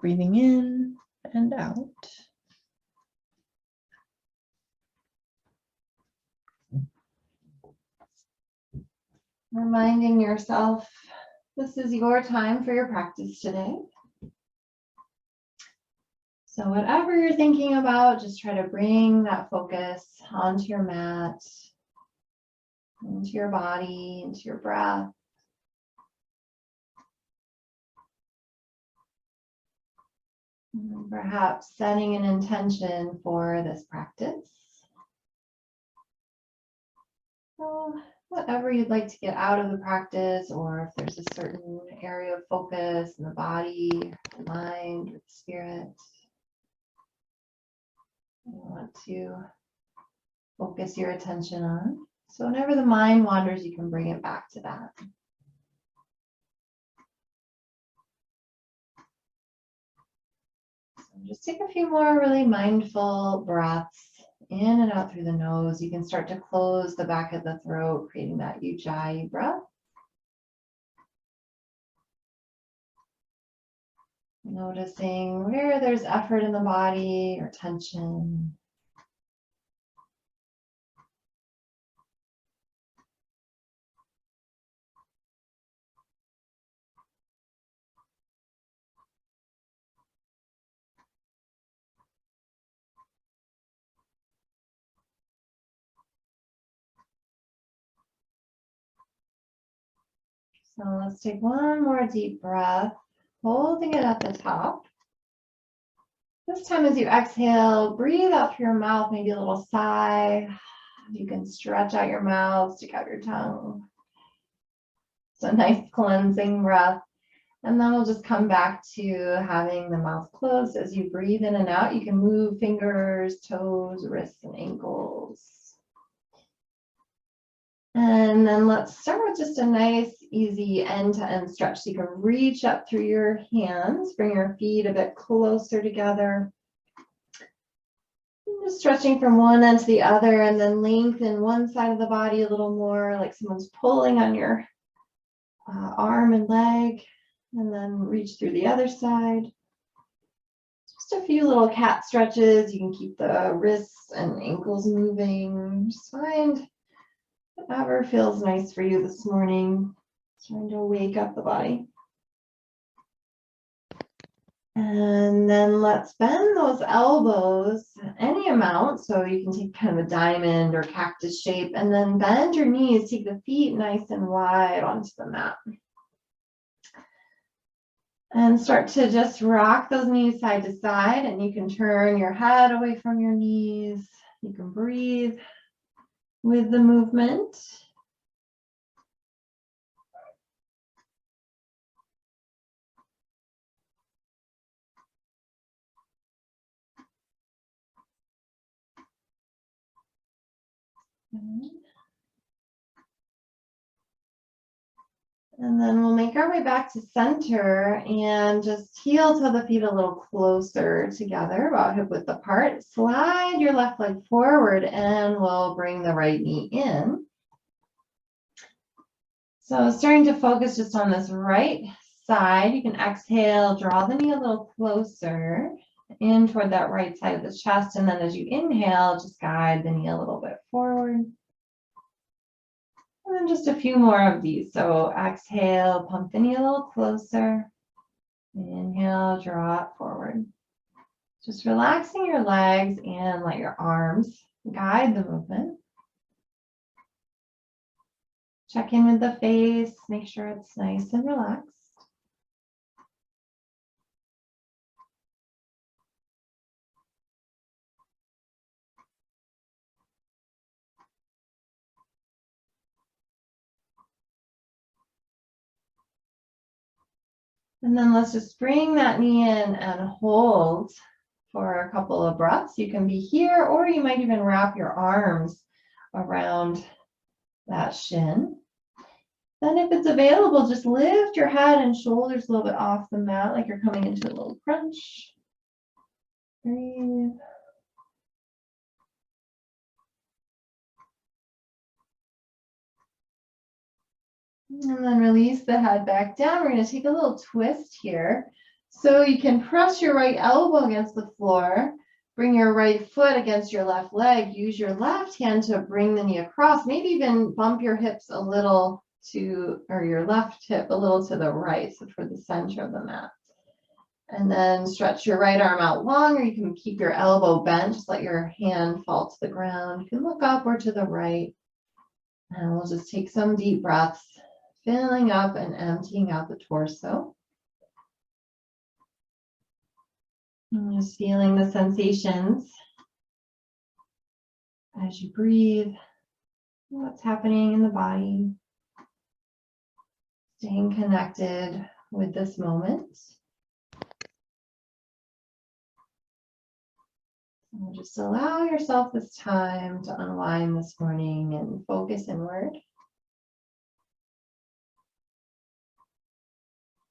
Breathing in and out. Reminding yourself this is your time for your practice today. So whatever you're thinking about, just try to bring that focus onto your mat, into your body, into your breath. And perhaps setting an intention for this practice. So whatever you'd like to get out of the practice, or if there's a certain area of focus in the body, the mind, or the spirit, you want to focus your attention on. So whenever the mind wanders, you can bring it back to that. So just take a few more really mindful breaths in and out through the nose. You can start to close the back of the throat, creating that Ujjayi breath. Noticing where there's effort in the body or tension. So let's take one more deep breath, holding it at the top. This time as you exhale, breathe out through your mouth, maybe a little sigh. You can stretch out your mouth, stick out your tongue. So nice cleansing breath. And then we'll just come back to having the mouth closed. As you breathe in and out, you can move fingers, toes, wrists, and ankles. And then let's start with just a nice, easy end-to-end stretch. So you can reach up through your hands, bring your feet a bit closer together. And just stretching from one end to the other, and then lengthen one side of the body a little more, like someone's pulling on your arm and leg, and then reach through the other side. Just a few little cat stretches. You can keep the wrists and ankles moving. Just find whatever feels nice for you this morning. Trying to wake up the body. And then let's bend those elbows any amount. So you can take kind of a diamond or cactus shape, and then bend your knees. Take the feet nice and wide onto the mat. And start to just rock those knees side to side, and you can turn your head away from your knees. You can breathe with the movement. And then we'll make our way back to center and just heel toe the feet a little closer together, about hip width apart. Slide your left leg forward and we'll bring the right knee in. So starting to focus just on this right side, you can exhale, draw the knee a little closer in toward that right side of the chest. And then as you inhale, just guide the knee a little bit forward. And then just a few more of these. So exhale, pump the knee a little closer. Inhale, draw it forward. Just relaxing your legs and let your arms guide the movement. Check in with the face, make sure it's nice and relaxed. And then let's just bring that knee in and hold for a couple of breaths. You can be here, or you might even wrap your arms around that shin. Then if it's available, just lift your head and shoulders a little bit off the mat, like you're coming into a little crunch. Breathe. And then release the head back down. We're going to take a little twist here. So you can press your right elbow against the floor, bring your right foot against your left leg, use your left hand to bring the knee across, maybe even bump your hips a little to, or your left hip a little to the right, so for the center of the mat. And then stretch your right arm out long, or you can keep your elbow bent, just let your hand fall to the ground. You can look up or to the right. And we'll just take some deep breaths, filling up and emptying out the torso. And just feeling the sensations as you breathe, what's happening in the body. Staying connected with this moment. And just allow yourself this time to unwind this morning and focus inward.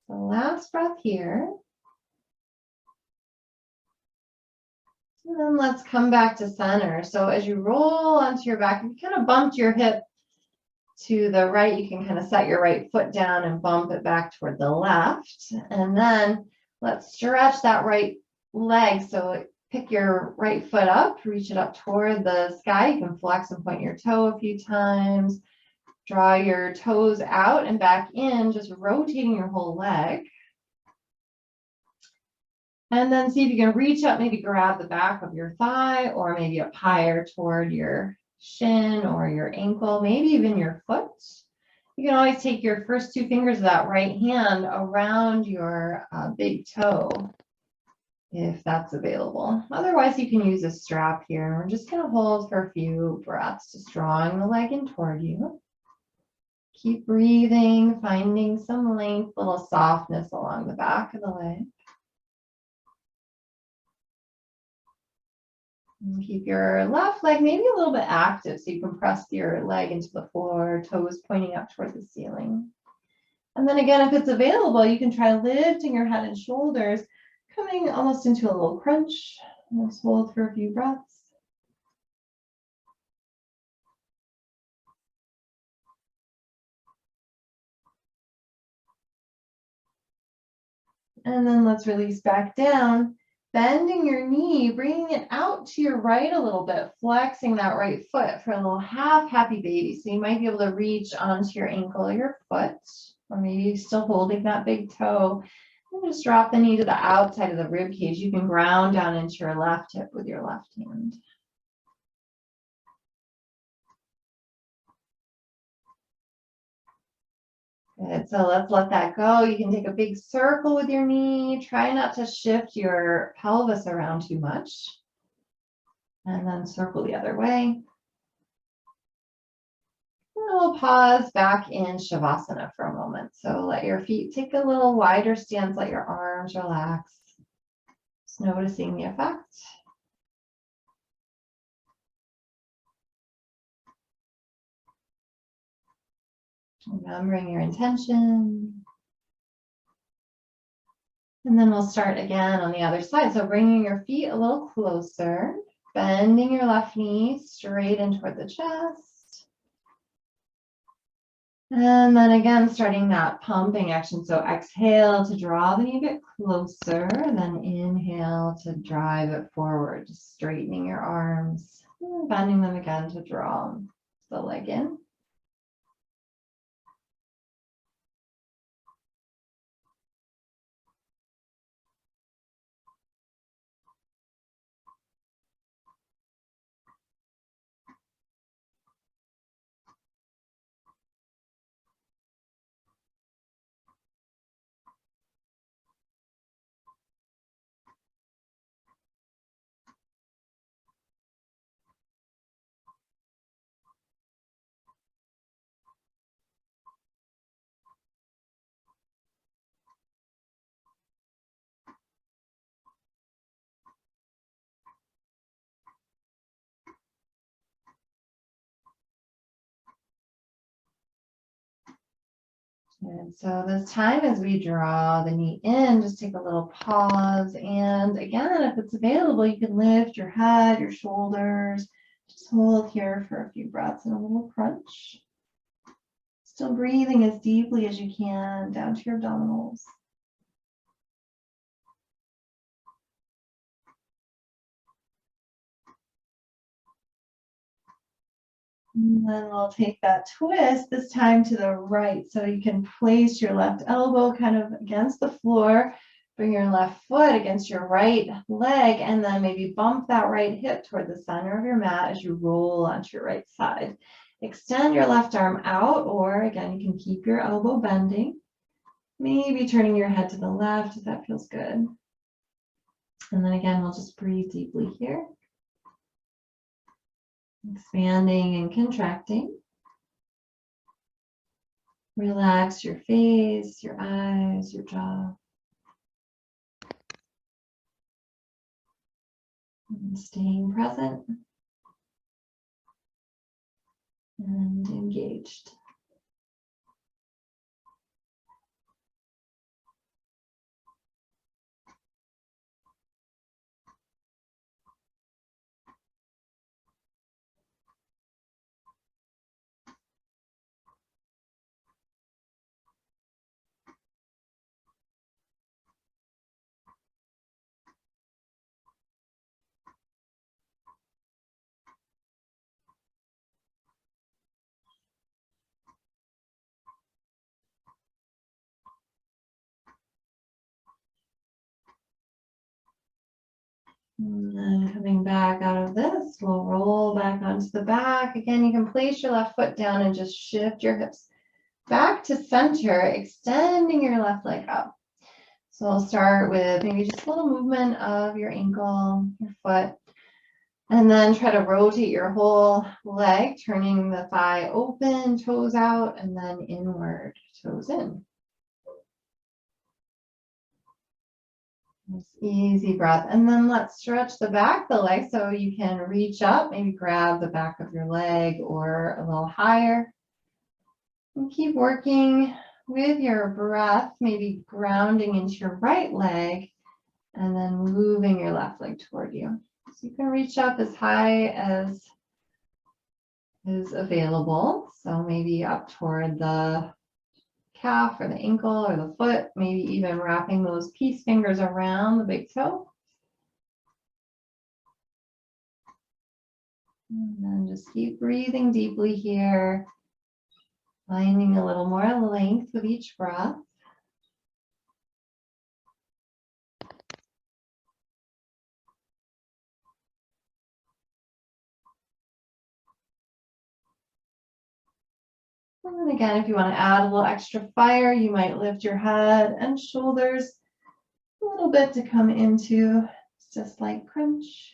The last breath here. And then let's come back to center. So as you roll onto your back, if you kind of bumped your hip to the right, you can kind of set your right foot down and bump it back toward the left. And then let's stretch that right leg. So pick your right foot up, reach it up toward the sky. You can flex and point your toe a few times. Draw your toes out and back in, just rotating your whole leg. And then see if you can reach up, maybe grab the back of your thigh, or maybe up higher toward your shin or your ankle, maybe even your foot. You can always take your first two fingers of that right hand around your big toe, if that's available. Otherwise, you can use a strap here. We're just going to hold for a few breaths, just drawing the leg in toward you. Keep breathing, finding some length, little softness along the back of the leg. And keep your left leg maybe a little bit active, so you can press your leg into the floor, toes pointing up toward the ceiling. And then again, if it's available, you can try lifting your head and shoulders, coming almost into a little crunch. Let's hold for a few breaths. And then let's release back down, bending your knee, bringing it out to your right a little bit, flexing that right foot for a little half happy baby. So you might be able to reach onto your ankle or your foot, or maybe still holding that big toe. And just drop the knee to the outside of the rib cage. You can ground down into your left hip with your left hand. Good, so let's let that go. You can take a big circle with your knee. Try not to shift your pelvis around too much. And then circle the other way. And we'll pause back in Shavasana for a moment. So let your feet take a little wider stance, let your arms relax. Just noticing the effect. Remembering your intention. And then we'll start again on the other side. So bringing your feet a little closer, bending your left knee straight in toward the chest. And then again, starting that pumping action. So exhale to draw the knee a bit closer, and then inhale to drive it forward, just straightening your arms, and bending them again to draw the leg in. And so this time as we draw the knee in, just take a little pause. And again, if it's available, you can lift your head, your shoulders. Just hold here for a few breaths and a little crunch. Still breathing as deeply as you can down to your abdominals. And then we'll take that twist, this time to the right. So you can place your left elbow kind of against the floor, bring your left foot against your right leg, and then maybe bump that right hip toward the center of your mat as you roll onto your right side. Extend your left arm out, or again, you can keep your elbow bending. Maybe turning your head to the left if that feels good. And then again, we'll just breathe deeply here. Expanding and contracting. Relax your face, your eyes, your jaw. And staying present and engaged. And then coming back out of this, we'll roll back onto the back. Again, you can place your left foot down and just shift your hips back to center, extending your left leg up. So we'll start with maybe just a little movement of your ankle, your foot, and then try to rotate your whole leg, turning the thigh open, toes out, and then inward, toes in. Nice easy breath. And then let's stretch the back of the leg so you can reach up, maybe grab the back of your leg or a little higher. And keep working with your breath, maybe grounding into your right leg and then moving your left leg toward you. So you can reach up as high as is available. So maybe up toward the calf or the ankle or the foot, maybe even wrapping those peace fingers around the big toe. And then just keep breathing deeply here, finding a little more length with each breath. And then again, if you want to add a little extra fire, you might lift your head and shoulders a little bit to come into just a slight crunch.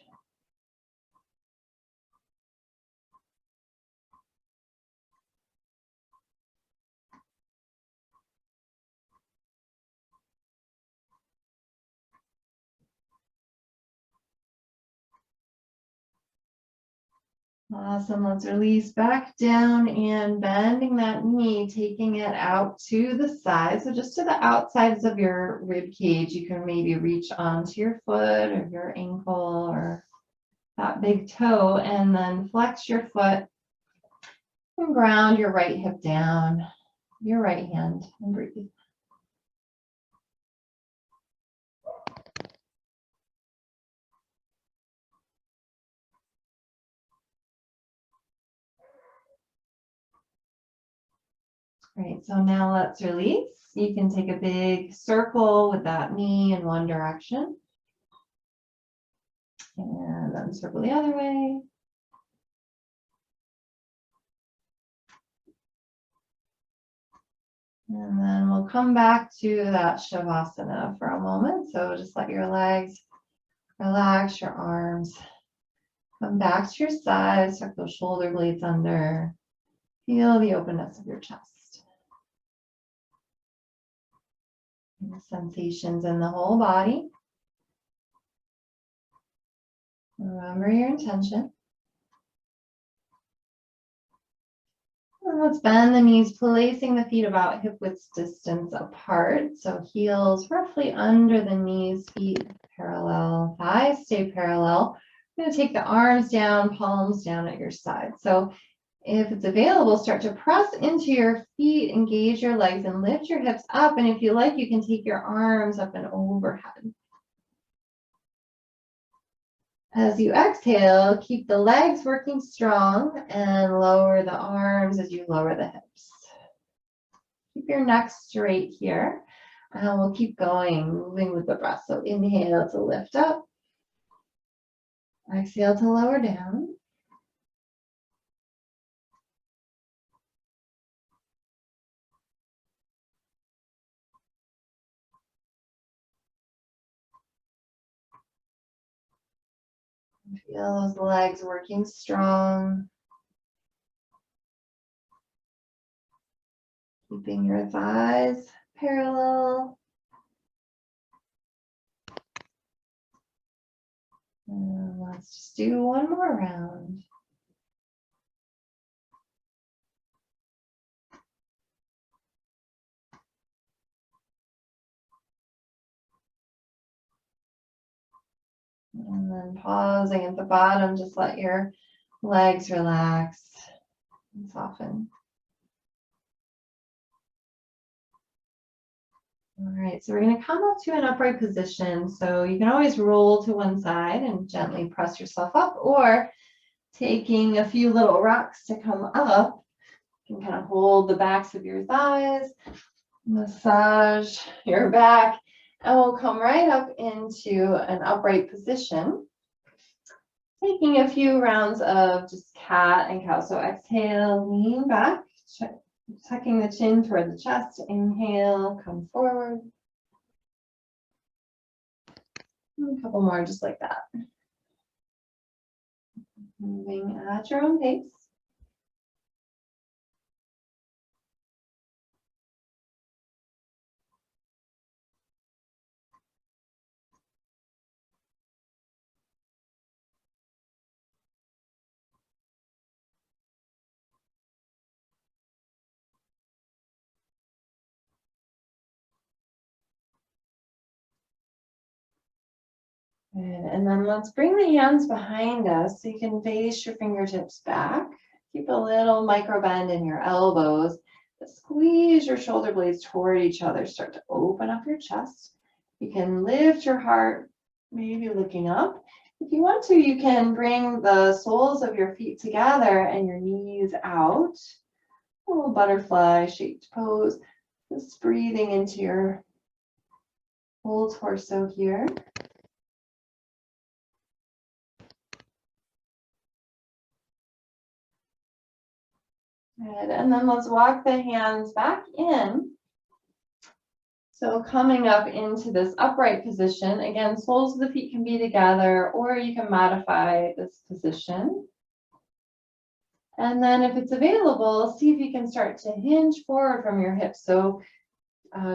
Awesome. Let's release back down and bending that knee, taking it out to the side. So just to the outsides of your rib cage, you can maybe reach onto your foot or your ankle or that big toe, and then flex your foot and ground your right hip down, your right hand, and breathe. Great, so now let's release. You can take a big circle with that knee in one direction. And then circle the other way. And then we'll come back to that Shavasana for a moment. So just let your legs relax, your arms. Come back to your sides, tuck those shoulder blades under. Feel the openness of your chest. Sensations in the whole body. Remember your intention. And let's bend the knees, placing the feet about hip width distance apart. So heels roughly under the knees, feet parallel, thighs stay parallel. I'm going to take the arms down, palms down at your side. So if it's available, start to press into your feet, engage your legs, and lift your hips up. And if you like, you can take your arms up and overhead. As you exhale, keep the legs working strong and lower the arms as you lower the hips. Keep your neck straight here, and we'll keep going, moving with the breath. So inhale to lift up, exhale to lower down. Feel those legs working strong. Keeping your thighs parallel. And let's just do one more round. And then pausing at the bottom, just let your legs relax and soften. All right, so we're going to come up to an upright position. So you can always roll to one side and gently press yourself up, or taking a few little rocks to come up, you can kind of hold the backs of your thighs, massage your back, and we'll come right up into an upright position. Taking a few rounds of just cat and cow. So exhale, lean back, tucking the chin toward the chest. Inhale, come forward. And a couple more just like that. Moving at your own pace. Good. And then let's bring the hands behind us so you can face your fingertips back. Keep a little micro bend in your elbows. Squeeze your shoulder blades toward each other. Start to open up your chest. You can lift your heart, maybe looking up. If you want to, you can bring the soles of your feet together and your knees out. A little butterfly shaped pose. Just breathing into your whole torso here. Good. And then let's walk the hands back in. So coming up into this upright position, again, soles of the feet can be together, or you can modify this position. And then if it's available, see if you can start to hinge forward from your hips. So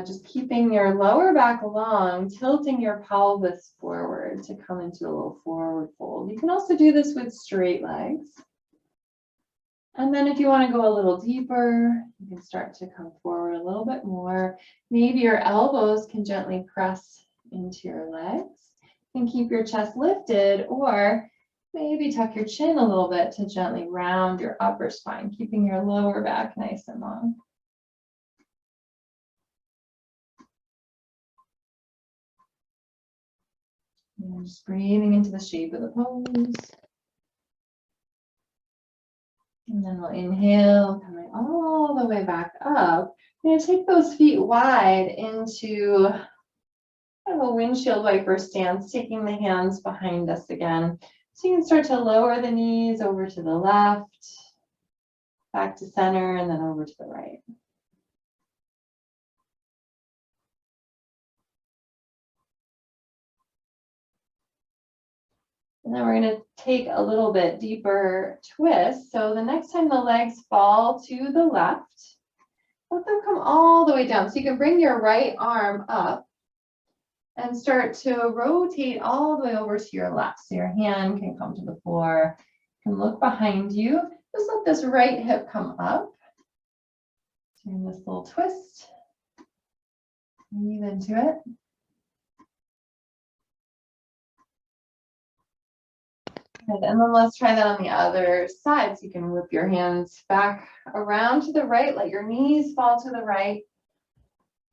just keeping your lower back long, tilting your pelvis forward to come into a little forward fold. You can also do this with straight legs. And then if you want to go a little deeper, you can start to come forward a little bit more. Maybe your elbows can gently press into your legs. You can keep your chest lifted, or maybe tuck your chin a little bit to gently round your upper spine, keeping your lower back nice and long. And just breathing into the shape of the pose. And then we'll inhale, coming all the way back up. We're going to take those feet wide into kind of a windshield wiper stance, taking the hands behind us again. So you can start to lower the knees over to the left, back to center, and then over to the right. And then we're going to take a little bit deeper twist. So the next time the legs fall to the left, let them come all the way down. So you can bring your right arm up and start to rotate all the way over to your left. So your hand can come to the floor. You can look behind you. Just let this right hip come up. Turn this little twist. Breathe into it. Good. And then let's try that on the other side. So you can whip your hands back around to the right. Let your knees fall to the right.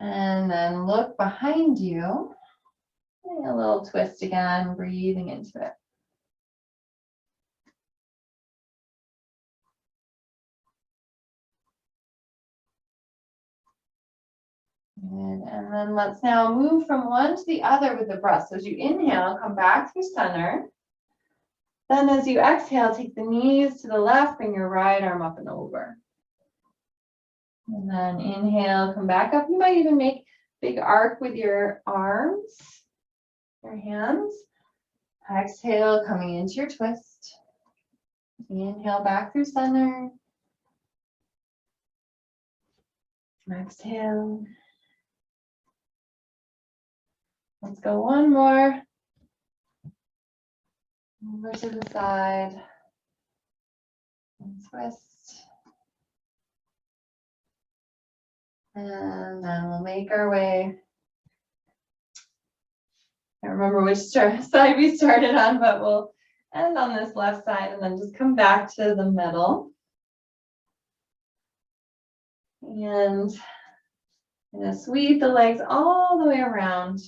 And then look behind you. A little twist again, breathing into it. Good. And then let's now move from one to the other with the breath. So as you inhale, come back through center. Then as you exhale, take the knees to the left, bring your right arm up and over. And then inhale, come back up. You might even make a big arc with your arms, your hands. Exhale, coming into your twist. Inhale back through center. Exhale. Let's go one more. Over to the side. And twist. And then we'll make our way. I don't remember which side we started on, but we'll end on this left side and then just come back to the middle. And I'm going to sweep the legs all the way around,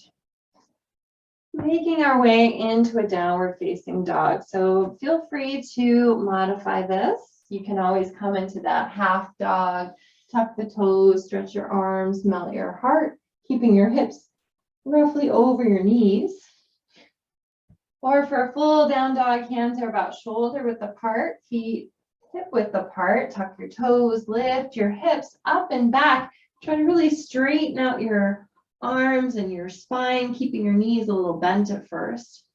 making our way into a downward facing dog. So feel free to modify this. You can always come into that half dog, tuck the toes, stretch your arms, melt your heart, keeping your hips roughly over your knees. Or for a full down dog, hands are about shoulder width apart, feet hip width apart. Tuck your toes, lift your hips up and back. Try to really straighten out your arms and your spine, keeping your knees a little bent at first.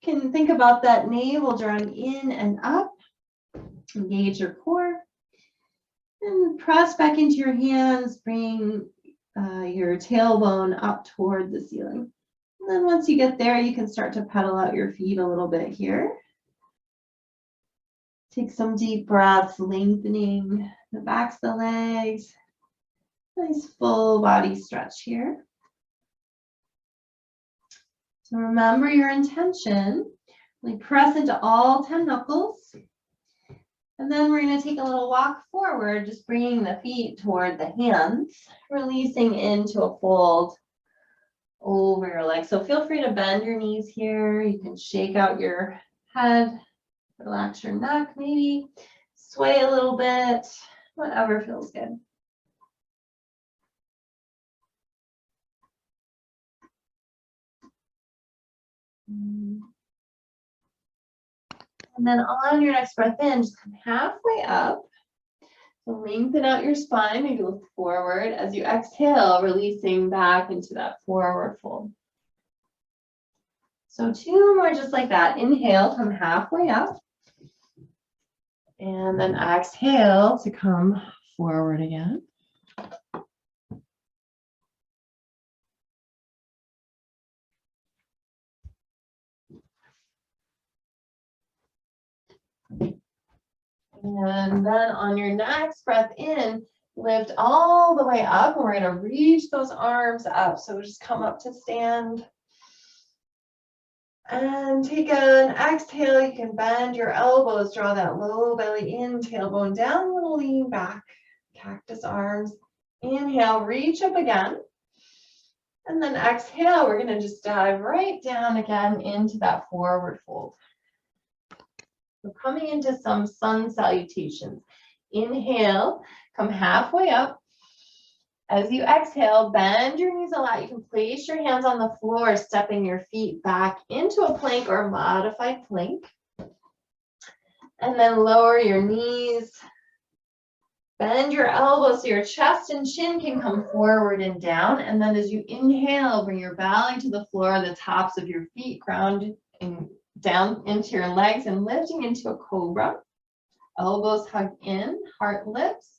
You can think about that navel drawing in and up. Engage your core. And press back into your hands. Bring your tailbone up toward the ceiling. And then once you get there, you can start to pedal out your feet a little bit here. Take some deep breaths, lengthening the backs of the legs. Nice full body stretch here. So remember your intention. We press into all 10 knuckles. And then we're going to take a little walk forward, just bringing the feet toward the hands, releasing into a fold over your legs. So feel free to bend your knees here. You can shake out your head, relax your neck maybe, sway a little bit, whatever feels good. And then on your next breath in, just come halfway up. So lengthen out your spine, maybe look forward. As you exhale, releasing back into that forward fold. So 2 more just like that. Inhale, come halfway up. And then exhale to come forward again. And then on your next breath in, lift all the way up. And we're going to reach those arms up. So just come up to stand. And take an exhale. You can bend your elbows, draw that low belly in, tailbone down, a little lean back, cactus arms. Inhale, reach up again. And then exhale, we're going to just dive right down again into that forward fold. We're coming into some sun salutations. Inhale, come halfway up. As you exhale, bend your knees a lot. You can place your hands on the floor, stepping your feet back into a plank or modified plank. And then lower your knees. Bend your elbows so your chest and chin can come forward and down. And then as you inhale, bring your belly to the floor, the tops of your feet ground down into your legs and lifting into a cobra. Elbows hug in, heart lifts.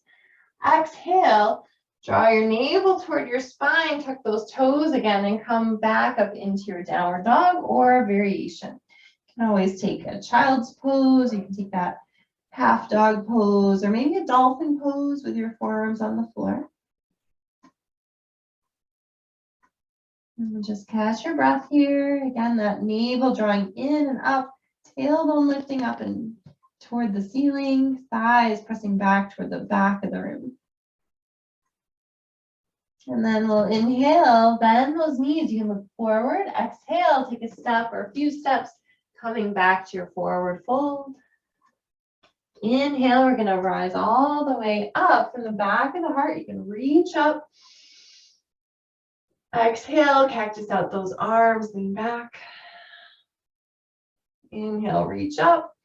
Exhale, draw your navel toward your spine, tuck those toes again and come back up into your downward dog or variation. You can always take a child's pose. You can take that half dog pose or maybe a dolphin pose with your forearms on the floor. And just catch your breath here. Again, that navel drawing in and up, tailbone lifting up and toward the ceiling, thighs pressing back toward the back of the room. And then we'll inhale, bend those knees. You can look forward. Exhale, take a step or a few steps, coming back to your forward fold. Inhale, we're going to rise all the way up from the back of the heart. You can reach up. Exhale, cactus out those arms, lean back. Inhale, reach up.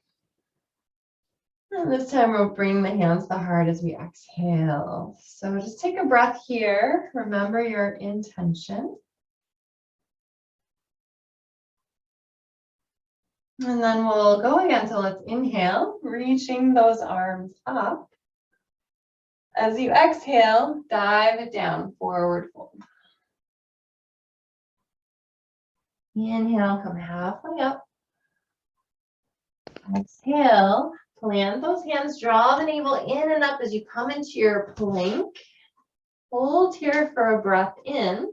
And this time we'll bring the hands to the heart as we exhale. So just take a breath here. Remember your intention. And then we'll go again. So let's inhale, reaching those arms up. As you exhale, dive it down, forward fold. Inhale, come halfway up. Exhale, plant those hands, draw the navel in and up as you come into your plank. Hold here for a breath in.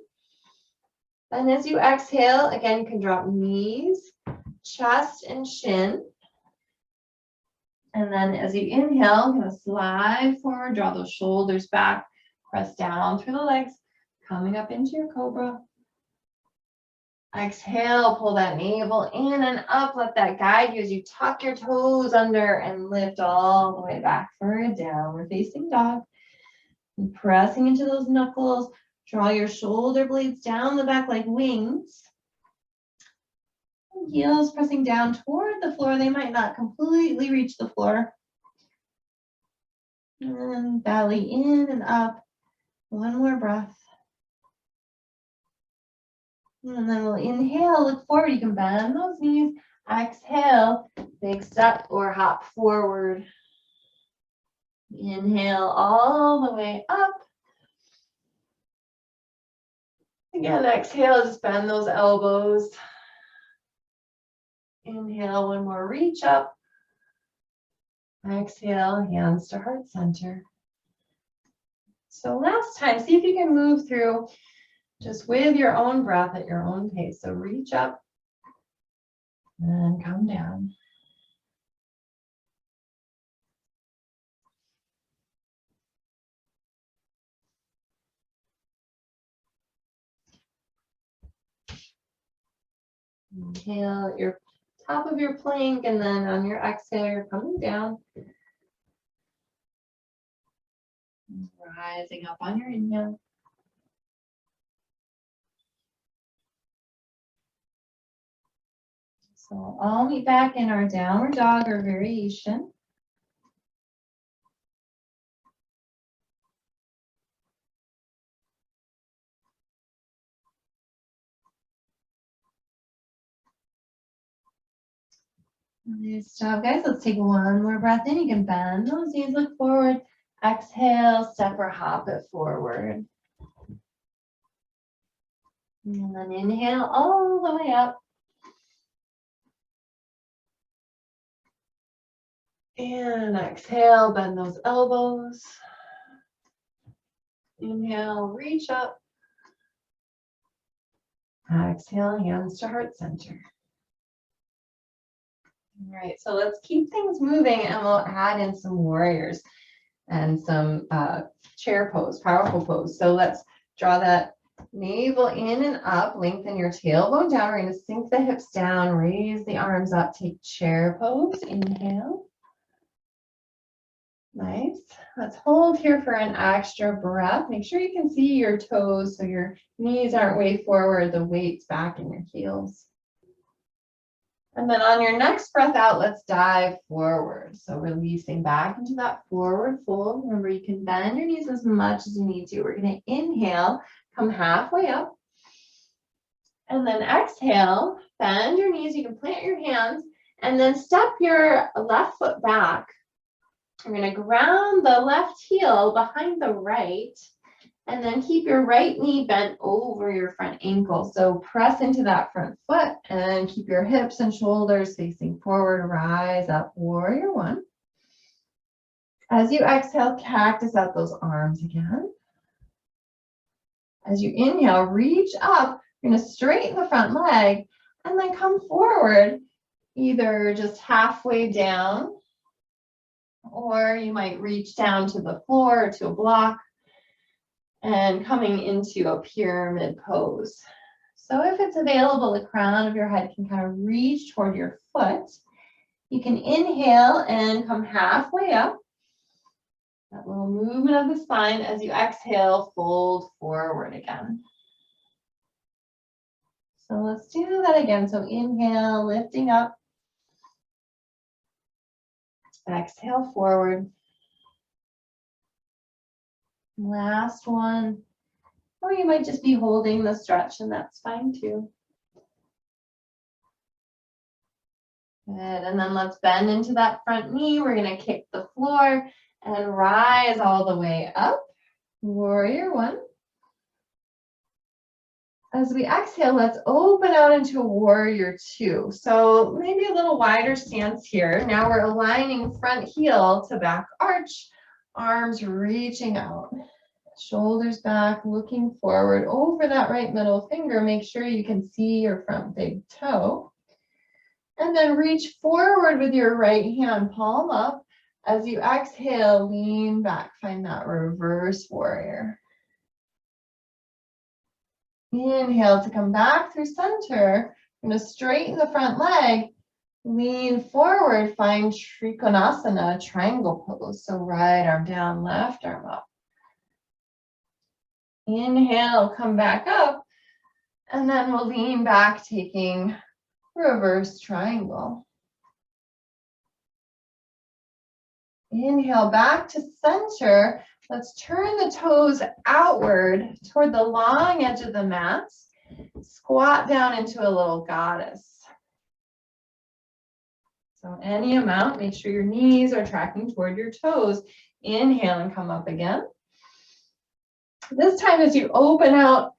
And as you exhale, again, you can drop knees, chest, and shin. And then as you inhale, I'm going to slide forward, draw those shoulders back, press down through the legs, coming up into your cobra. Exhale, pull that navel in and up. Let that guide you as you tuck your toes under and lift all the way back for a downward facing dog. And pressing into those knuckles, draw your shoulder blades down the back like wings. Heels pressing down toward the floor. They might not completely reach the floor. And belly in and up. One more breath. And then we'll inhale, look forward. You can bend those knees. Exhale, big step or hop forward. Inhale all the way up. Again, exhale, just bend those elbows. Inhale, one more, reach up. Exhale, hands to heart center. So last time, see if you can move through just with your own breath at your own pace. So reach up and come down. Inhale at your top of your plank, and then on your exhale, you're coming down. Rising up on your inhale. So I'll meet back in our downward dog or variation. Nice job, guys. Let's take one more breath in. You can bend those knees, look forward. Exhale, step or hop it forward. And then inhale all the way up. And exhale, bend those elbows. Inhale, reach up. Exhale, hands to heart center. All right, so let's keep things moving and we'll add in some warriors and some chair pose, powerful pose. So let's draw that navel in and up, lengthen your tailbone down. We're going to sink the hips down, raise the arms up, take chair pose. Inhale. Nice. Let's hold here for an extra breath. Make sure you can see your toes so your knees aren't way forward, the weight's back in your heels. And then on your next breath out, let's dive forward. So releasing back into that forward fold. Remember, you can bend your knees as much as you need to. We're going to inhale, come halfway up. And then exhale, bend your knees. You can plant your hands and then step your left foot back. We're going to ground the left heel behind the right, and then keep your right knee bent over your front ankle. So press into that front foot and keep your hips and shoulders facing forward. Rise up, warrior one. As you exhale, cactus out those arms again. As you inhale, reach up. You're going to straighten the front leg and then come forward, either just halfway down, or you might reach down to the floor or to a block and coming into a pyramid pose. So if it's available, the crown of your head can kind of reach toward your foot. You can inhale and come halfway up. That little movement of the spine. As you exhale, fold forward again. So let's do that again. So inhale, lifting up. Exhale forward. Last one. Or you might just be holding the stretch, and that's fine too. Good, and then let's bend into that front knee. We're gonna kick the floor and rise all the way up. Warrior one. As we exhale, let's open out into warrior two. So maybe a little wider stance here. Now we're aligning front heel to back arch, arms reaching out. Shoulders back, looking forward over that right middle finger. Make sure you can see your front big toe. And then reach forward with your right hand, palm up. As you exhale, lean back, find that reverse warrior. Inhale to come back through center. I'm going to straighten the front leg. Lean forward, find Trikonasana, triangle pose. So right arm down, left arm up. Inhale, come back up, and then we'll lean back, taking reverse triangle. Inhale, back to center. Let's turn the toes outward toward the long edge of the mat. Squat down into a little goddess. So any amount, make sure your knees are tracking toward your toes. Inhale and come up again. This time as you open out,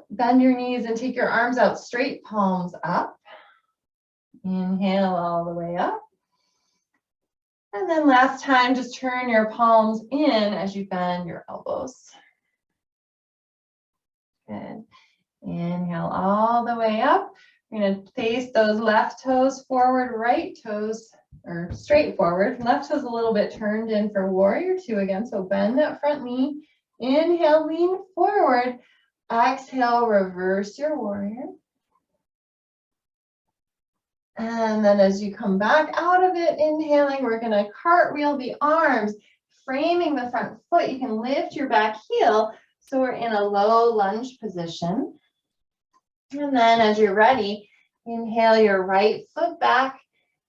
bend your knees and take your arms out straight, palms up. Inhale all the way up. And then last time, just turn your palms in as you bend your elbows. Good. Inhale all the way up. We're going to face those left toes forward, right toes, or straight forward. Left toes a little bit turned in for warrior two again. So bend that front knee. Inhale, lean forward. Exhale, reverse your warrior. And then as you come back out of it, inhaling, we're going to cartwheel the arms, framing the front foot. You can lift your back heel. So we're in a low lunge position. And then as you're ready, inhale your right foot back,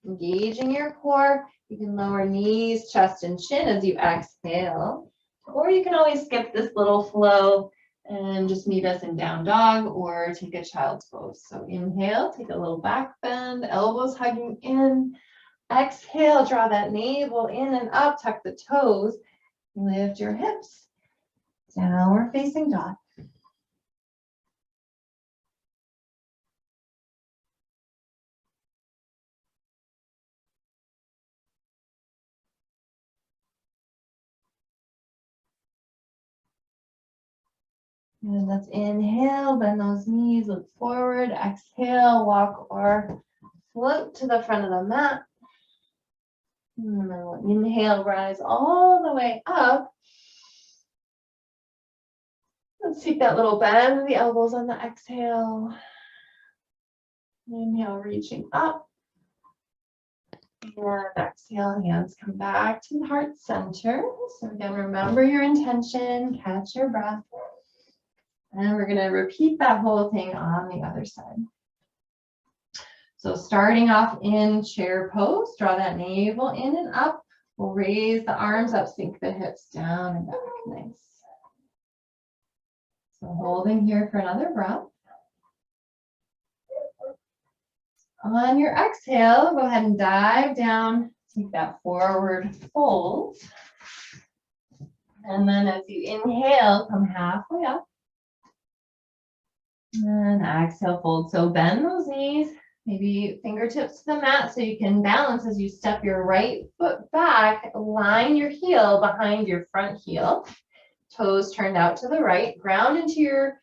engaging your core. You can lower knees, chest, and chin as you exhale. Or you can always skip this little flow and just meet us in down dog or take a child's pose. So inhale, take a little back bend, elbows hugging in. Exhale, draw that navel in and up, tuck the toes, lift your hips. Downward facing dog. And let's inhale, bend those knees, look forward. Exhale, walk or float to the front of the mat. And then we'll inhale, rise all the way up. Let's take that little bend, the elbows on the exhale. Inhale, reaching up. And exhale, hands come back to the heart center. So again, remember your intention, catch your breath. And we're going to repeat that whole thing on the other side. So starting off in chair pose, draw that navel in and up. We'll raise the arms up, sink the hips down and back. Nice. So holding here for another breath. On your exhale, go ahead and dive down. Take that forward fold. And then as you inhale, come halfway up. And exhale, fold. So bend those knees, maybe fingertips to the mat so you can balance as you step your right foot back. Line your heel behind your front heel. Toes turned out to the right. Ground into your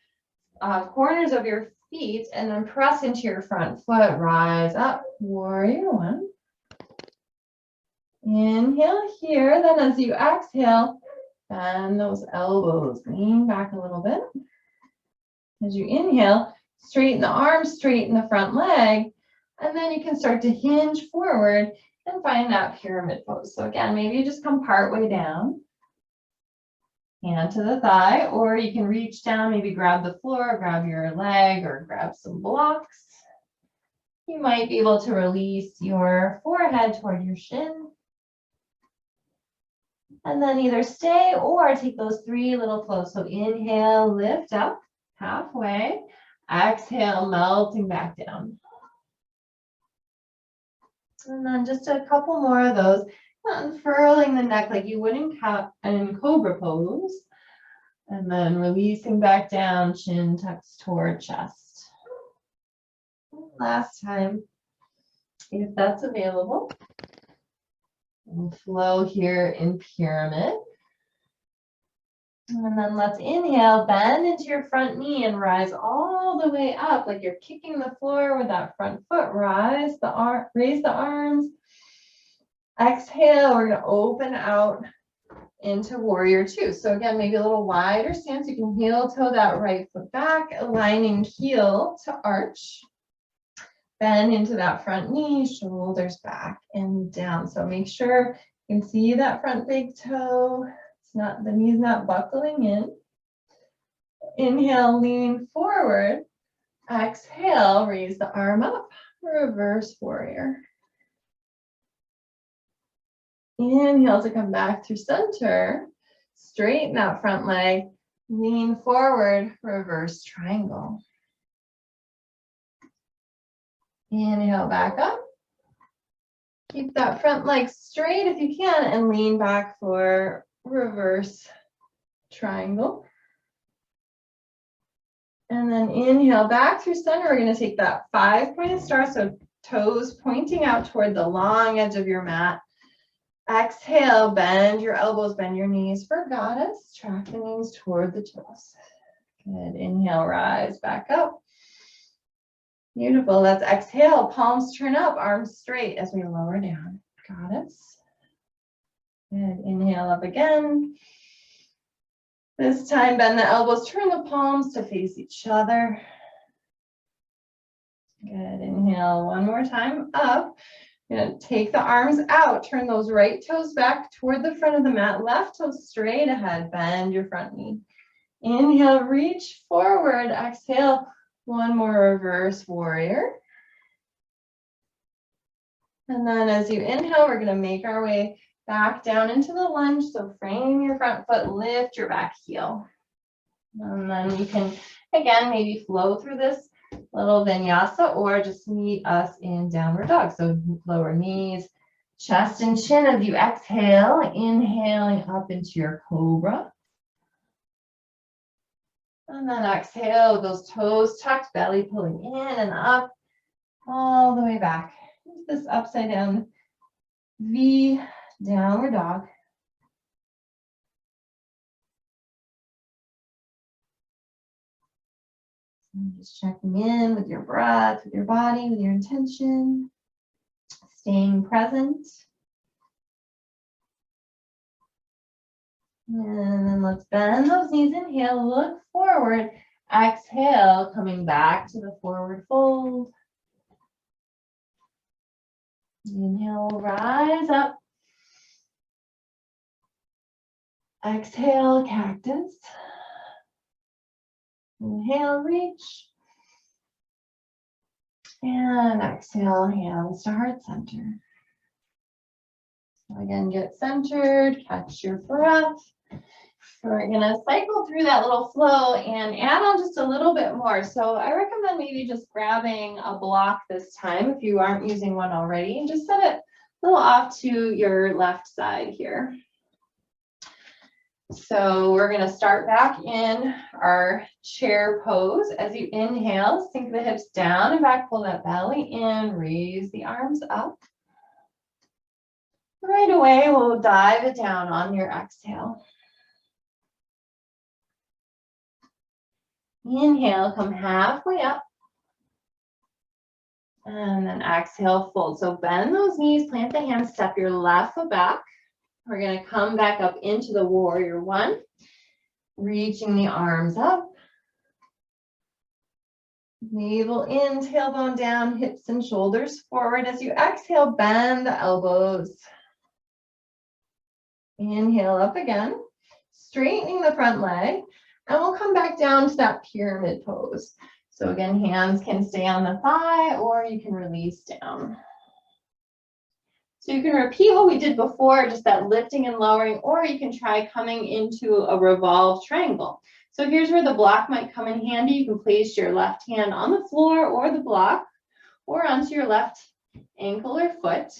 corners of your feet and then press into your front foot. Rise up, warrior one. Inhale here. Then as you exhale, bend those elbows. Lean back a little bit. As you inhale, straighten the arms, straighten the front leg, and then you can start to hinge forward and find that pyramid pose. So again, maybe you just come part way down. hand to the thigh, or you can reach down, maybe grab the floor, grab your leg, or grab some blocks. You might be able to release your forehead toward your shin. And then either stay or take those 3 little flows. So inhale, lift up halfway. Exhale, melting back down. And then just a couple more of those. Unfurling the neck like you would in cobra pose. And then releasing back down, chin tucks toward chest. Last time, if that's available. We'll flow here in pyramid. And then let's inhale, bend into your front knee and rise all the way up like you're kicking the floor with that front foot. Raise the arms. Exhale, we're going to open out into warrior 2. So again, maybe a little wider stance. You can heel toe that right foot back, aligning heel to arch. Bend into that front knee, shoulders back and down. So make sure you can see that front big toe. The knee's not buckling in. Inhale, lean forward. Exhale, raise the arm up. Reverse warrior. Inhale to come back through center. Straighten that front leg. Lean forward, reverse triangle. Inhale back up. Keep that front leg straight if you can and lean back for reverse triangle. And then inhale back through center. We're going to take that 5-pointed star, so toes pointing out toward the long edge of your mat. Exhale, bend your elbows, bend your knees for goddess. Track the knees toward the toes. Good. Inhale, rise back up. Beautiful. Let's exhale. Palms turn up, arms straight as we lower down. Goddess. Good. Inhale up again. This time, bend the elbows, turn the palms to face each other. Good. Inhale one more time up. You're going to take the arms out, turn those right toes back toward the front of the mat, left toe straight ahead, bend your front knee. Inhale, reach forward, exhale, one more reverse warrior. And then as you inhale, we're going to make our way back down into the lunge. So frame your front foot, lift your back heel. And then you can, again, maybe flow through this little vinyasa or just meet us in downward dog. So lower knees, chest and chin as you exhale, inhaling up into your cobra. And then exhale, those toes tucked, belly pulling in and up, all the way back. This upside down V, downward dog. And just checking in with your breath, with your body, with your intention, staying present. And then let's bend those knees. Inhale, look forward. Exhale, coming back to the forward fold. Inhale, rise up. Exhale, cactus. Inhale, reach. And exhale, hands to heart center. So again, get centered, catch your breath. We're gonna cycle through that little flow and add on just a little bit more. So I recommend maybe just grabbing a block this time if you aren't using one already, and just set it a little off to your left side here. So we're gonna start back in our chair pose. As you inhale, sink the hips down and back, pull that belly in, raise the arms up. Right away, we'll dive it down on your exhale. Inhale, come halfway up. And then exhale, fold. So bend those knees, plant the hands, step your left foot back. We're going to come back up into the warrior 1, reaching the arms up. Navel in, tailbone down, hips and shoulders forward. As you exhale, bend the elbows. Inhale up again. straightening the front leg, and we'll come back down to that pyramid pose. So again, hands can stay on the thigh or you can release down. So you can repeat what we did before, just that lifting and lowering, or you can try coming into a revolved triangle. So here's where the block might come in handy. You can place your left hand on the floor or the block or onto your left ankle or foot.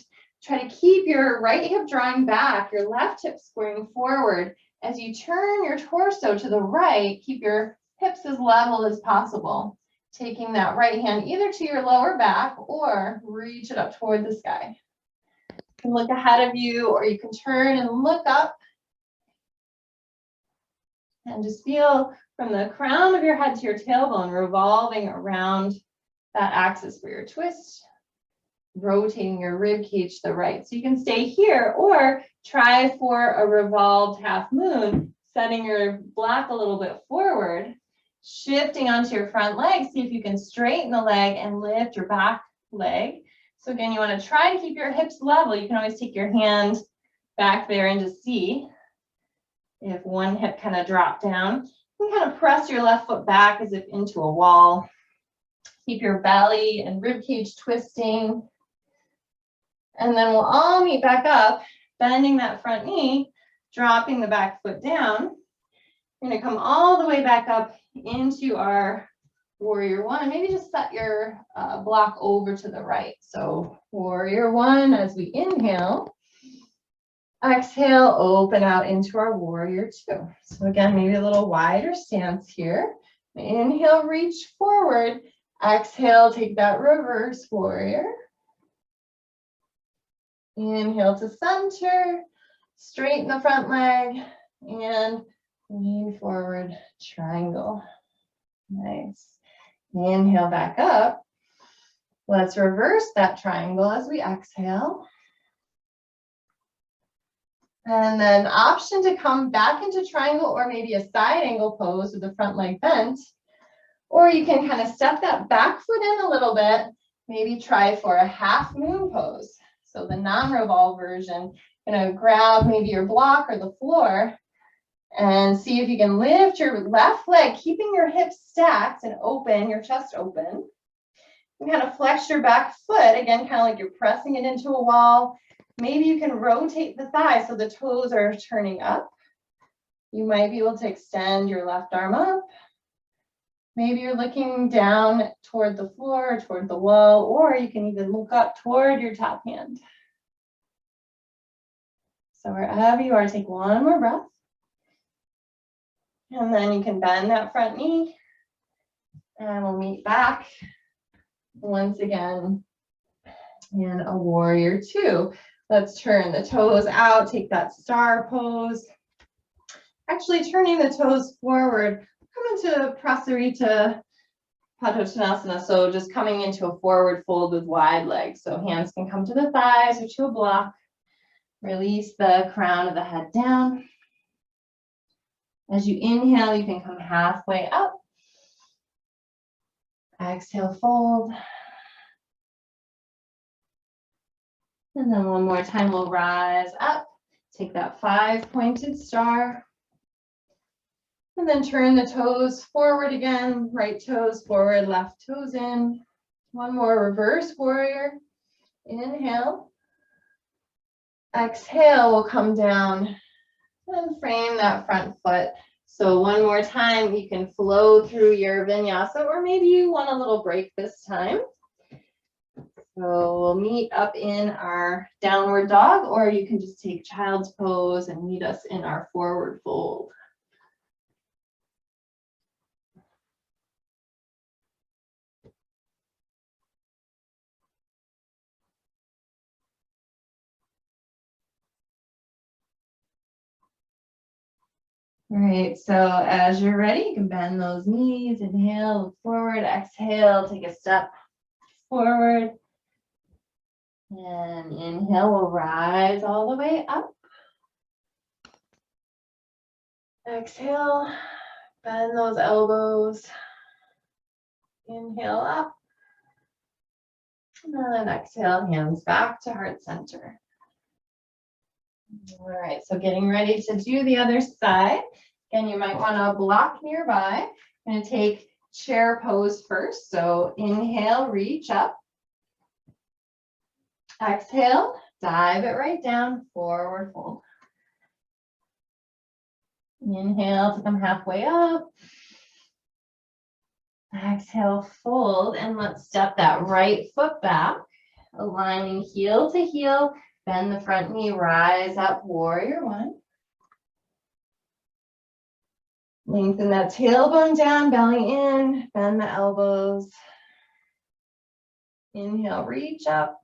Try to keep your right hip drawing back, your left hip squaring forward. As you turn your torso to the right, keep your hips as level as possible. Taking that right hand either to your lower back or reach it up toward the sky. You can look ahead of you or you can turn and look up. And just feel from the crown of your head to your tailbone revolving around that axis for your twist, rotating your rib cage to the right. So you can stay here or try for a revolved half moon, setting your block a little bit forward, shifting onto your front leg. See if you can straighten the leg and lift your back leg. So again, you want to try and keep your hips level. You can always take your hand back there and just see if one hip kind of dropped down. You can kind of press your left foot back as if into a wall. Keep your belly and rib cage twisting. And then we'll all meet back up, bending that front knee, dropping the back foot down. We're going to come all the way back up into our warrior one, and maybe just set your block over to the right. So warrior one as we inhale. Exhale, open out into our warrior two. So again, maybe a little wider stance here. Inhale, reach forward. Exhale, take that reverse warrior. Inhale to center, straighten the front leg, and lean forward, triangle. Nice. Inhale back up. Let's reverse that triangle as we exhale. And then option to come back into triangle or maybe a side angle pose with the front leg bent. Or you can kind of step that back foot in a little bit. Maybe try for a half moon pose. So the non-revolve version, grab maybe your block or the floor and see if you can lift your left leg, keeping your hips stacked and open, your chest open. You kind of flex your back foot, again, kind of like you're pressing it into a wall. Maybe you can rotate the thigh so the toes are turning up. You might be able to extend your left arm up. Maybe you're looking down toward the floor or toward the wall, or you can even look up toward your top hand. So wherever you are, take one more breath. And then you can bend that front knee. And we'll meet back once again in a warrior two. Let's turn the toes out, take that star pose. Actually turning the toes forward, come into Prasarita Padottanasana, so just coming into a forward fold with wide legs. So hands can come to the thighs or to a block. Release the crown of the head down. As you inhale, you can come halfway up. Exhale, fold. And then one more time, we'll rise up. Take that 5-pointed star. And then turn the toes forward again. Right toes forward, left toes in. One more reverse warrior. Inhale. Exhale, we'll come down and frame that front foot. So one more time, you can flow through your vinyasa, or maybe you want a little break this time. So we'll meet up in our downward dog, or you can just take child's pose and meet us in our forward fold. All right, so as you're ready, you can bend those knees, inhale, look forward, exhale, take a step forward. And inhale, we'll rise all the way up. Exhale, bend those elbows. Inhale up. And then exhale, hands back to heart center. All right, so getting ready to do the other side. Again, you might want to block nearby. I'm going to take chair pose first. So inhale, reach up. Exhale, dive it right down, forward fold. Inhale to come halfway up. Exhale, fold, and let's step that right foot back, aligning heel to heel, bend the front knee, rise up, warrior one. Lengthen that tailbone down, belly in, bend the elbows. Inhale, reach up.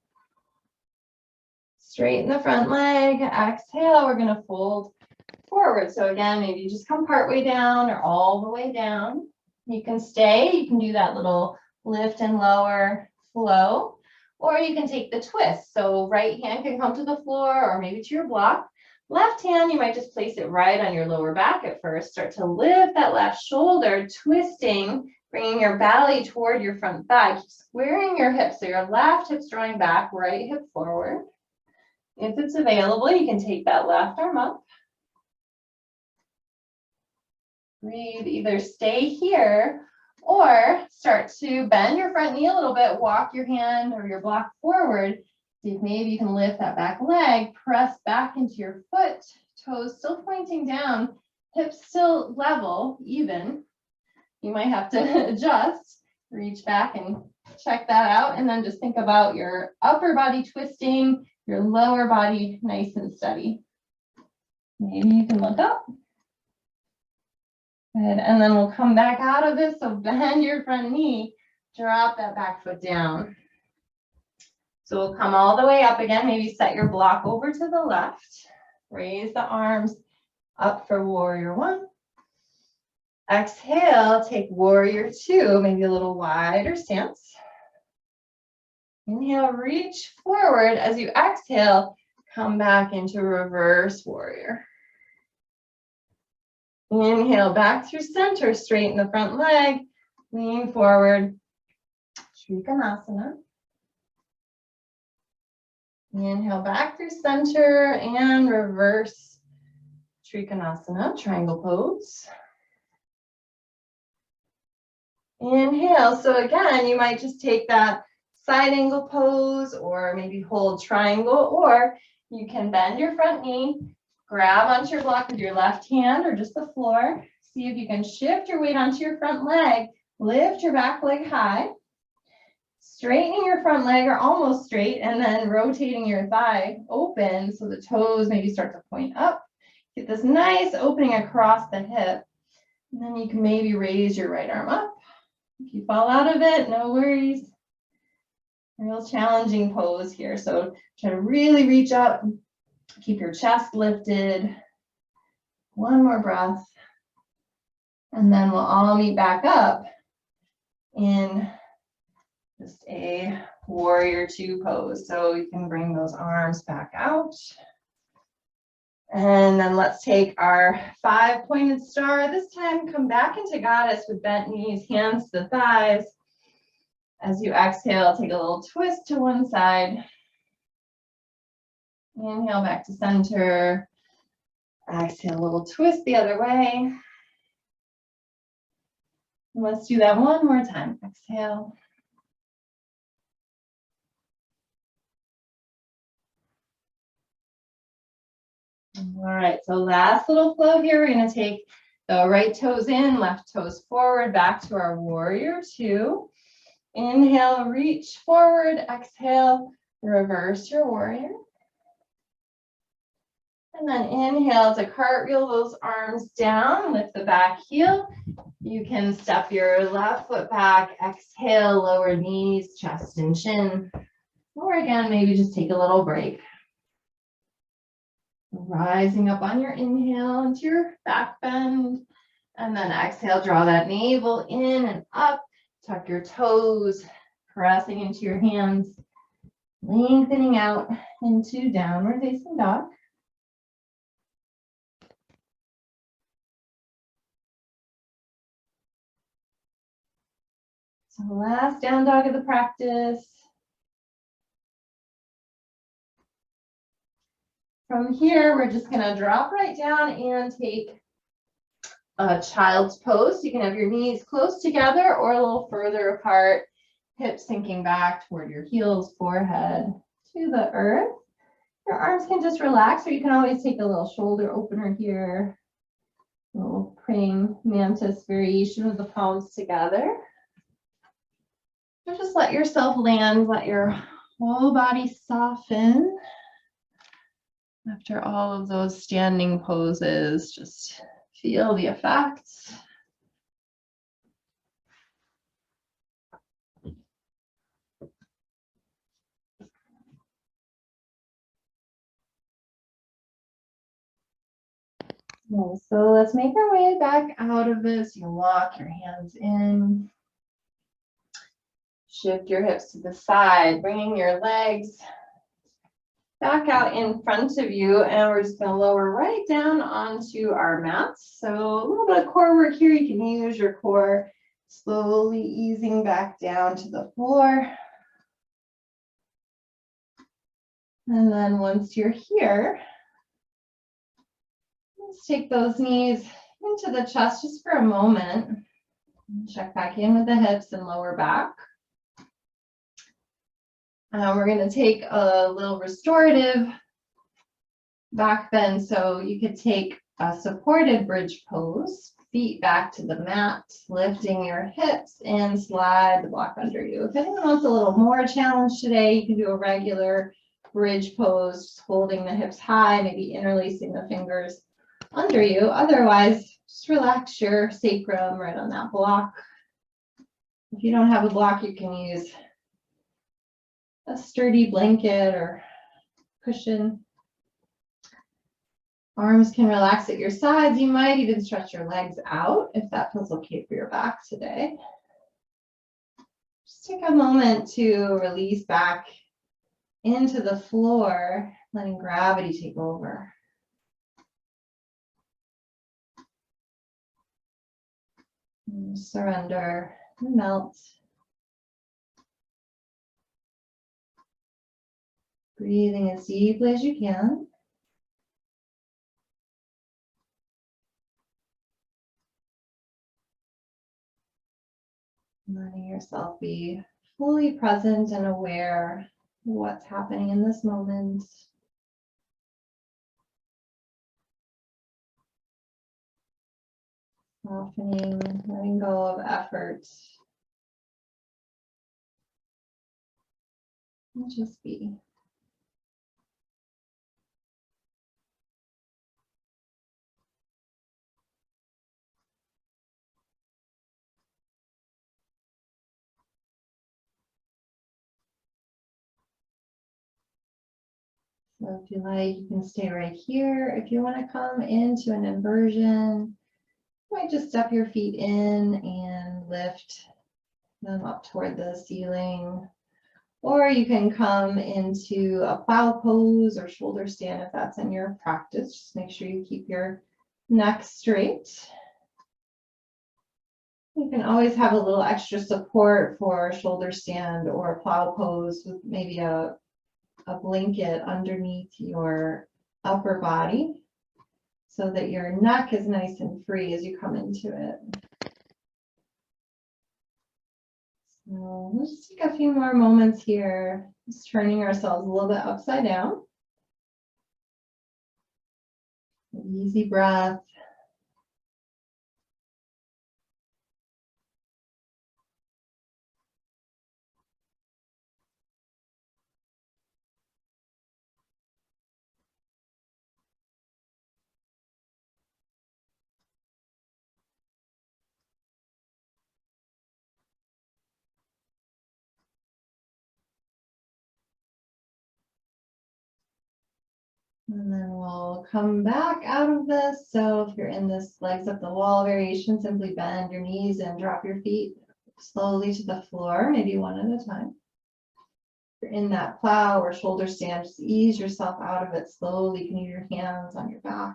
Straighten the front leg. Exhale, we're gonna fold forward. So again, maybe you just come part way down or all the way down. You can stay, you can do that little lift and lower flow, or you can take the twist. So right hand can come to the floor or maybe to your block. Left hand, you might just place it right on your lower back at first. Start to lift that left shoulder, twisting, bringing your belly toward your front thigh. Keep squaring your hips. So your left hip's drawing back, right hip forward. If it's available, you can take that left arm up. Breathe, either stay here or start to bend your front knee a little bit, walk your hand or your block forward. See if maybe you can lift that back leg, press back into your foot, toes still pointing down, hips still level, even. You might have to adjust, reach back and check that out. And then just think about your upper body twisting, your lower body nice and steady. Maybe you can look up. Good. And then we'll come back out of this. So bend your front knee, drop that back foot down. So we'll come all the way up again. Maybe set your block over to the left. Raise the arms up for warrior one. Exhale, take warrior two, maybe a little wider stance. Inhale, reach forward. As you exhale, come back into reverse warrior. Inhale, back through center, straighten the front leg, lean forward, Trikonasana. Inhale, back through center and reverse Trikonasana, triangle pose. Inhale, so again, you might just take that side angle pose or maybe hold triangle, or you can bend your front knee, grab onto your block with your left hand or just the floor. See if you can shift your weight onto your front leg, lift your back leg high, straightening your front leg or almost straight, and then rotating your thigh open so the toes maybe start to point up. Get this nice opening across the hip. And then you can maybe raise your right arm up. If you fall out of it, no worries. Real challenging pose here. So try to really reach up, keep your chest lifted. One more breath. And then we'll all meet back up in just a warrior two pose. So you can bring those arms back out. And then let's take our 5-pointed star. This time, come back into goddess with bent knees, hands to the thighs. As you exhale, take a little twist to one side. Inhale back to center. Exhale, a little twist the other way. And let's do that one more time. Exhale. All right, so last little flow here. We're going to take the right toes in, left toes forward, back to our warrior two. Inhale, reach forward. Exhale, reverse your warrior. And then inhale to cartwheel those arms down, lift the back heel. You can step your left foot back, exhale, lower knees, chest and chin. Or again, maybe just take a little break. Rising up on your inhale into your back bend. And then exhale, draw that navel in and up. Tuck your toes, pressing into your hands. Lengthening out into downward facing dog. So last down dog of the practice. From here, we're just gonna drop right down and take a child's pose. You can have your knees close together or a little further apart, hips sinking back toward your heels, forehead to the earth. Your arms can just relax, or you can always take a little shoulder opener here. A little praying mantis variation with the palms together. Or just let yourself land, let your whole body soften. After all of those standing poses, just feel the effects. So let's make our way back out of this. You walk your hands in. Shift your hips to the side, bringing your legs back out in front of you, and we're just going to lower right down onto our mats. So a little bit of core work here. You can use your core, slowly easing back down to the floor. And then once you're here, let's take those knees into the chest just for a moment. Check back in with the hips and lower back. We're going to take a little restorative back bend. So you could take a supported bridge pose, feet back to the mat, lifting your hips and slide the block under you. If anyone wants a little more challenge today, you can do a regular bridge pose, holding the hips high, maybe interlacing the fingers under you. Otherwise, just relax your sacrum right on that block. If you don't have a block, you can use a sturdy blanket or cushion. Arms can relax at your sides. You might even stretch your legs out if that feels okay for your back today. Just take a moment to release back into the floor, letting gravity take over. And surrender and melt. Breathing as deeply as you can. Letting yourself be fully present and aware of what's happening in this moment. Softening, letting go of effort. And just be. So if you like, you can stay right here. If you want to come into an inversion, you might just step your feet in and lift them up toward the ceiling. Or you can come into a plow pose or shoulder stand if that's in your practice. Just make sure you keep your neck straight. You can always have a little extra support for shoulder stand or plow pose with maybe a blanket underneath your upper body so that your neck is nice and free as you come into it. So let's just take a few more moments here, just turning ourselves a little bit upside down. Easy breath. And then we'll come back out of this. So if you're in this legs up the wall variation, simply bend your knees and drop your feet slowly to the floor, maybe one at a time. If you're in that plow or shoulder stand, just ease yourself out of it slowly. You can use your hands on your back.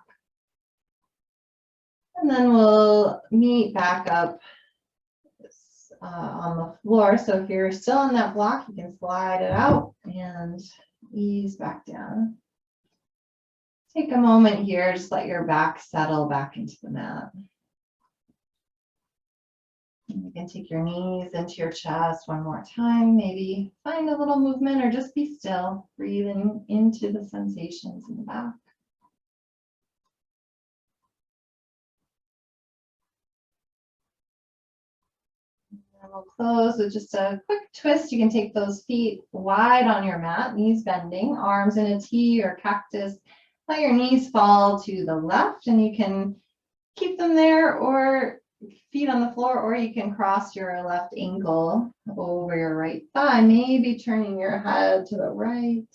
And then we'll meet back up on the floor. So if you're still on that block, you can slide it out and ease back down. Take a moment here, just let your back settle back into the mat. And you can take your knees into your chest one more time. Maybe find a little movement or just be still, breathing into the sensations in the back. And we'll close with just a quick twist. You can take those feet wide on your mat, knees bending, arms in a T or cactus. Let your knees fall to the left, and you can keep them there, or feet on the floor, or you can cross your left ankle over your right thigh, maybe turning your head to the right.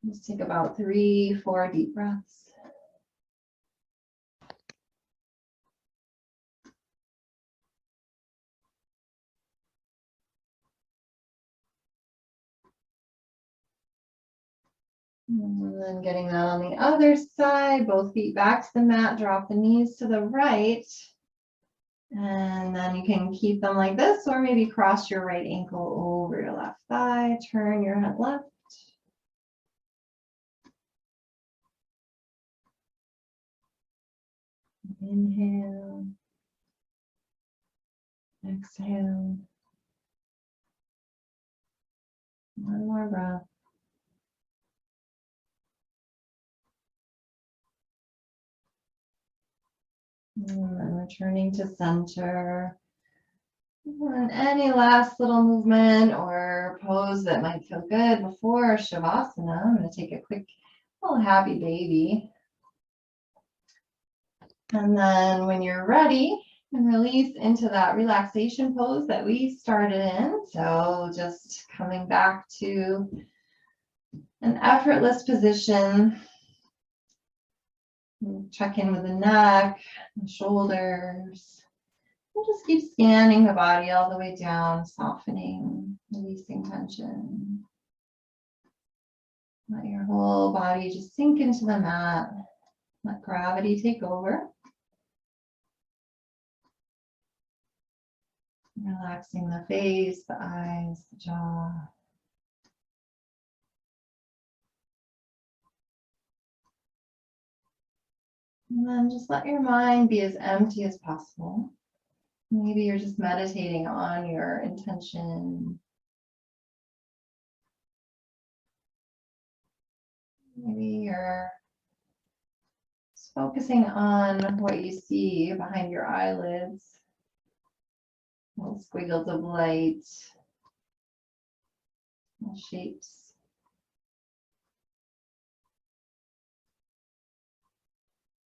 Just take about 3-4 deep breaths. And then getting that on the other side, both feet back to the mat, drop the knees to the right. And then you can keep them like this, or maybe cross your right ankle over your left thigh, turn your head left. Inhale. Exhale. One more breath. And then returning to center. And any last little movement or pose that might feel good before Shavasana. I'm going to take a quick little happy baby. And then when you're ready, and release into that relaxation pose that we started in. So just coming back to an effortless position. Check in with the neck, the shoulders. And just keep scanning the body all the way down, softening, releasing tension. Let your whole body just sink into the mat. Let gravity take over. Relaxing the face, the eyes, the jaw. And then just let your mind be as empty as possible. Maybe you're just meditating on your intention. Maybe you're just focusing on what you see behind your eyelids. Little squiggles of light, little shapes.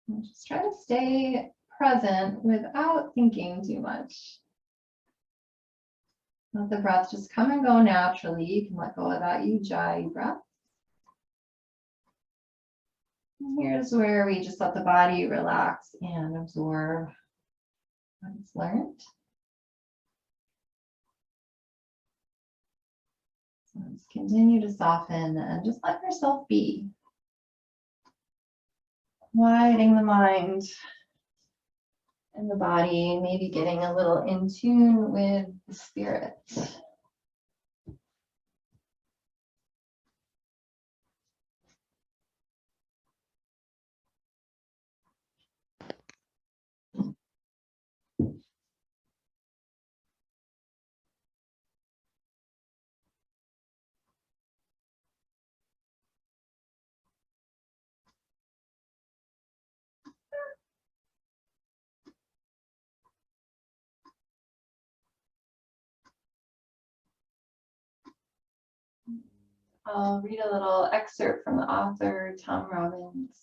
And just try to stay present without thinking too much. Let the breath just come and go naturally. You can let go of that ujjayi breath. And here's where we just let the body relax and absorb what it's learned. So just continue to soften and just let yourself be. Quieting the mind and the body, maybe getting a little in tune with the spirit. I'll read a little excerpt from the author, Tom Robbins.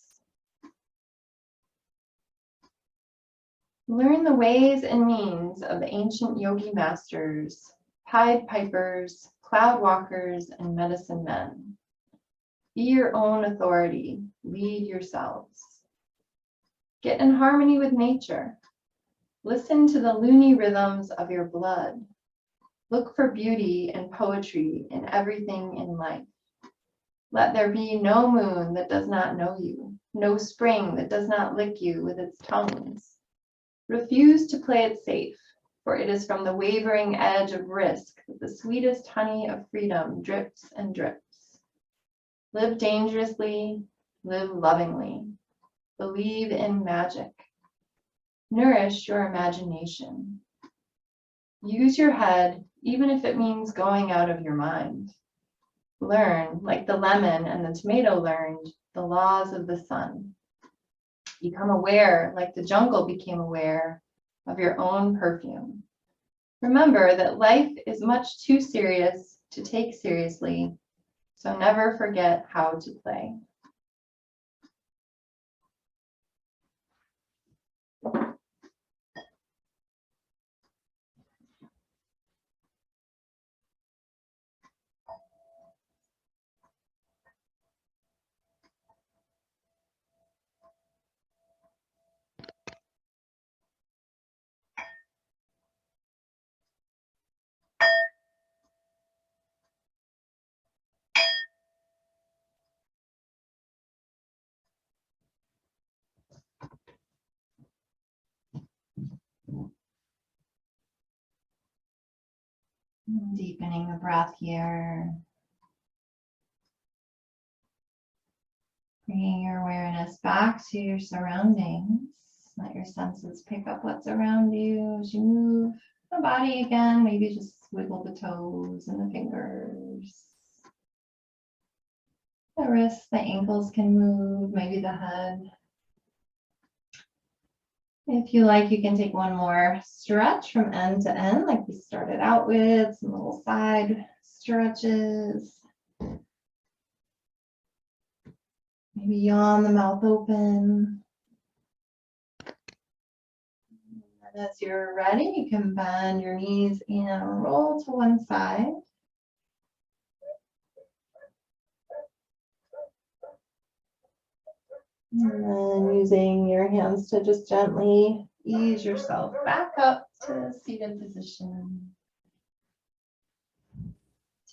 Learn the ways and means of the ancient yogi masters, Pied Pipers, Cloud Walkers, and medicine men. Be your own authority. Lead yourselves. Get in harmony with nature. Listen to the loony rhythms of your blood. Look for beauty and poetry in everything in life. Let there be no moon that does not know you, no spring that does not lick you with its tongues. Refuse to play it safe, for it is from the wavering edge of risk that the sweetest honey of freedom drips and drips. Live dangerously, live lovingly. Believe in magic. Nourish your imagination. Use your head, even if it means going out of your mind. Learn, like the lemon and the tomato learned, the laws of the sun. Become aware, like the jungle became aware, of your own perfume. Remember that life is much too serious to take seriously, so never forget how to play. Deepening the breath here. Bringing your awareness back to your surroundings. Let your senses pick up what's around you as you move the body again. Maybe just wiggle the toes and the fingers. The wrists, the ankles can move, maybe the head. If you like, you can take one more stretch from end to end, like we started out with, some little side stretches. Maybe yawn, the mouth open. And as you're ready, you can bend your knees and roll to one side. And then using your hands to just gently ease yourself back up to seated position.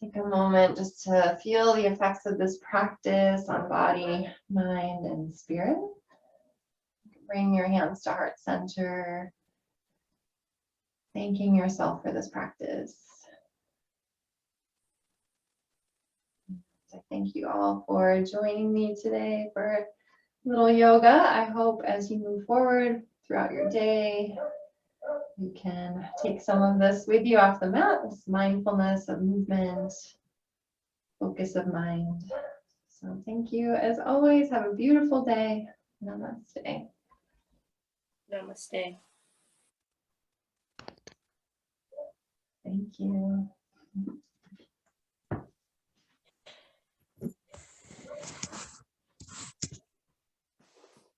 Take a moment just to feel the effects of this practice on body, mind, and spirit. Bring your hands to heart center, thanking yourself for this practice. So thank you all for joining me today for little yoga. I hope as you move forward throughout your day, you can take some of this with you off the mat, this mindfulness of movement, focus of mind. So thank you as always. Have a beautiful day. Namaste. Namaste. Thank you.